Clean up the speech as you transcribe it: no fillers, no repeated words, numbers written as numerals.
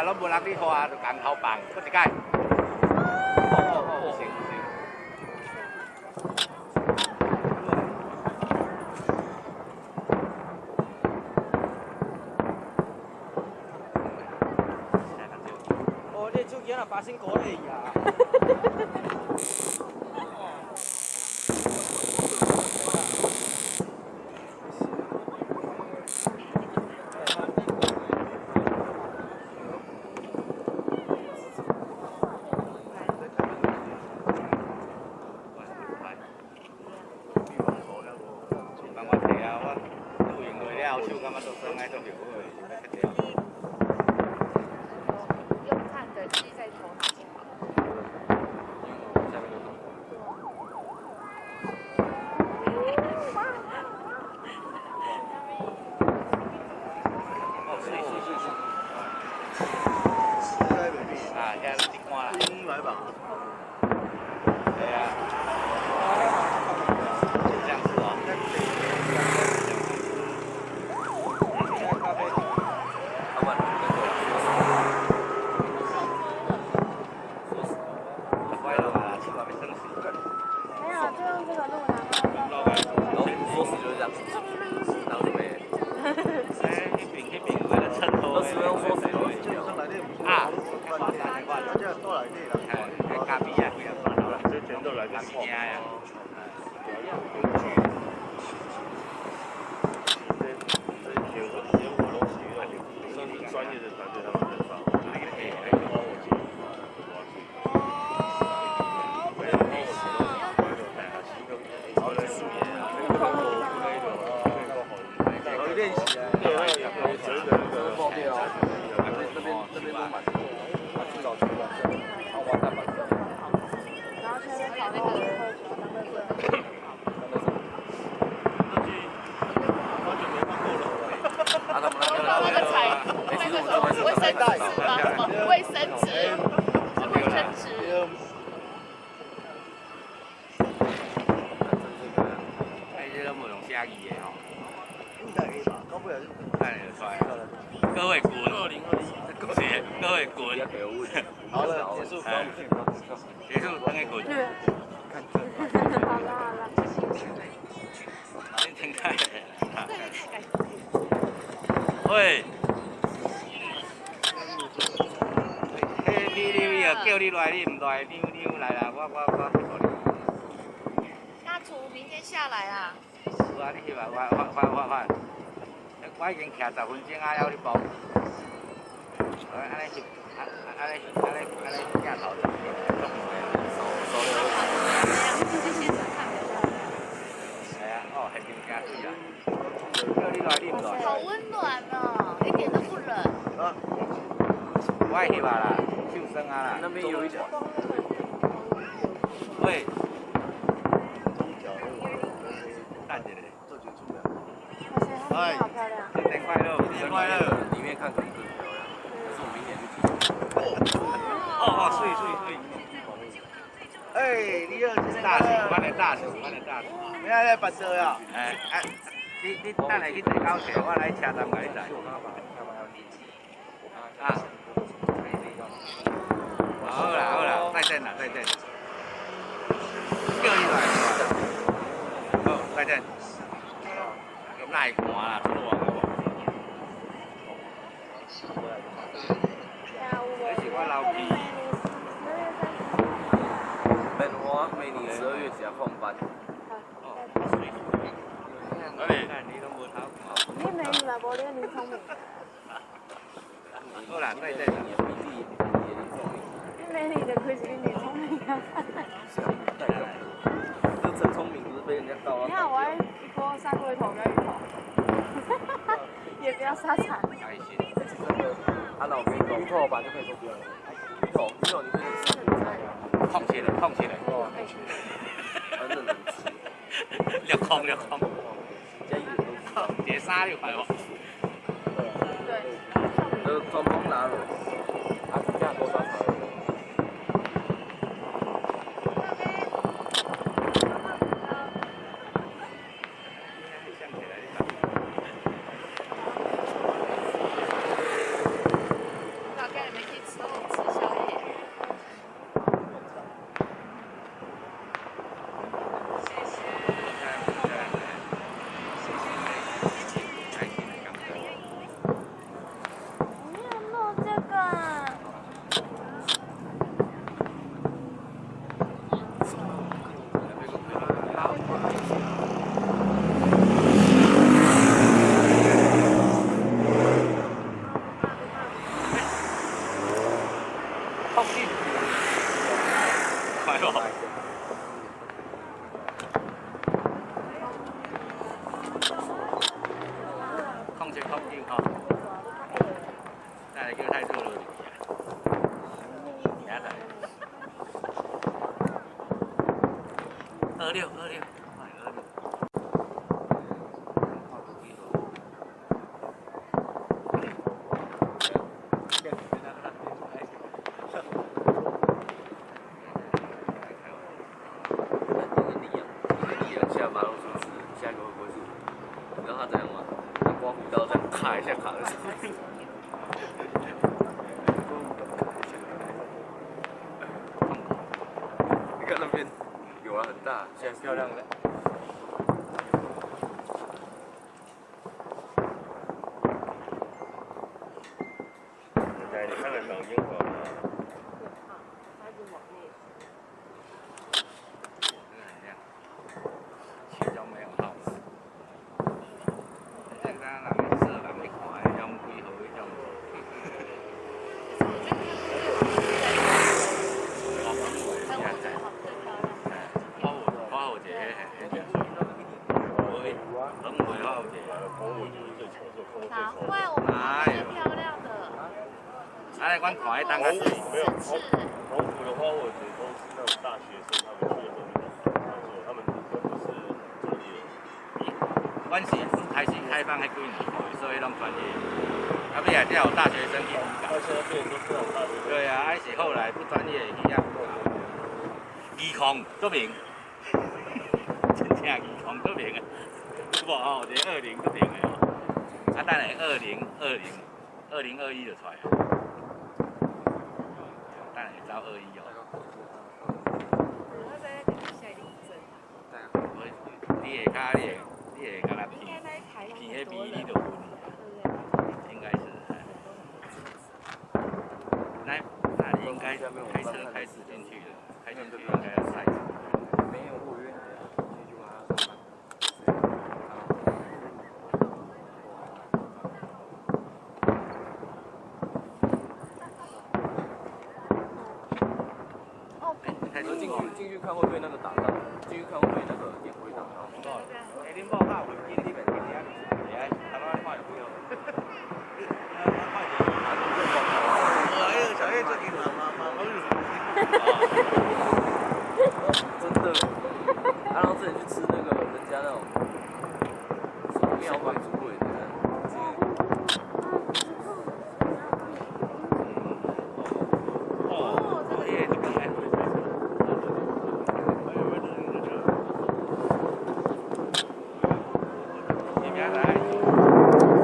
拢无人理花，就讲头放，搁一届。行。哦，你手机若把身过嚟呀？各位滚！各位滚！好了，结束。结束，等你滚。好了。先停开。喂。你叫你来，你唔来，妞来啦，我。大厨明天下来啊。是啊，你去吧，我已经徛10分钟啊，了你包。安尼镜头就。系啊，哦，系真正水啊！叫你来，你唔来。好温暖哦，一点都不冷。我爱翕啊啦，救生啊啦。那边有一条。喂。哎，新年快乐！新年快乐！里面看可能更漂亮，可是我明年去水。哎，你要大厨，我来大厨。你来办桌呀？你等下去坐高铁，我来车站给你载。啊。好啦，再见。叫你来。好，再见。耐寒啦，出热个无？这是我老弟。免我每年12月只要放班。你都无偷看。你美女嘛，无你你聪明。好啦，再见。你美女的亏是你聪明啊。这陈聪明不是被人家告了？你看我一波三龟头，不要鱼头，也不要沙场。他老公鱼头吧就可以说不用了。鱼头你可以吃放起来。反正能吃。略空。加一点都知道。叠沙就快了。对。装崩拿了，他这样多少钱？大概没26，26。下马路出事，下一个会不会是我？你知道他怎样吗？拿刮胡刀这样卡一下卡在上面。你看那边有啊，很大，现在是漂亮的。在你看得到烟火吗？哪会？我们最漂亮的。来，我看一当个水。没有，澎湖的花火节都是那种大学生他们去的时候比较做，他们都不是专业。阮是开始开放迄几年，所以拢专业。啊，尾啊，才有大学生去比较。到现在变都是那种大学生。对啊，还是后来不专业去遐。技控做明，真正技控做明啊！有无哦？一个20做明的哦。啊，等下2021就出来啊。等下走21哦。你会较那偏迄边你就分，应该是。那你应该开车开始进去了，开进去应该要塞。没有我约进去吗？进去看会被那个打到，进去看会被那个烟灰打到。哎，恁某大文经你们今天会啊，他妈快不要。快点！我还有小叶最近忙。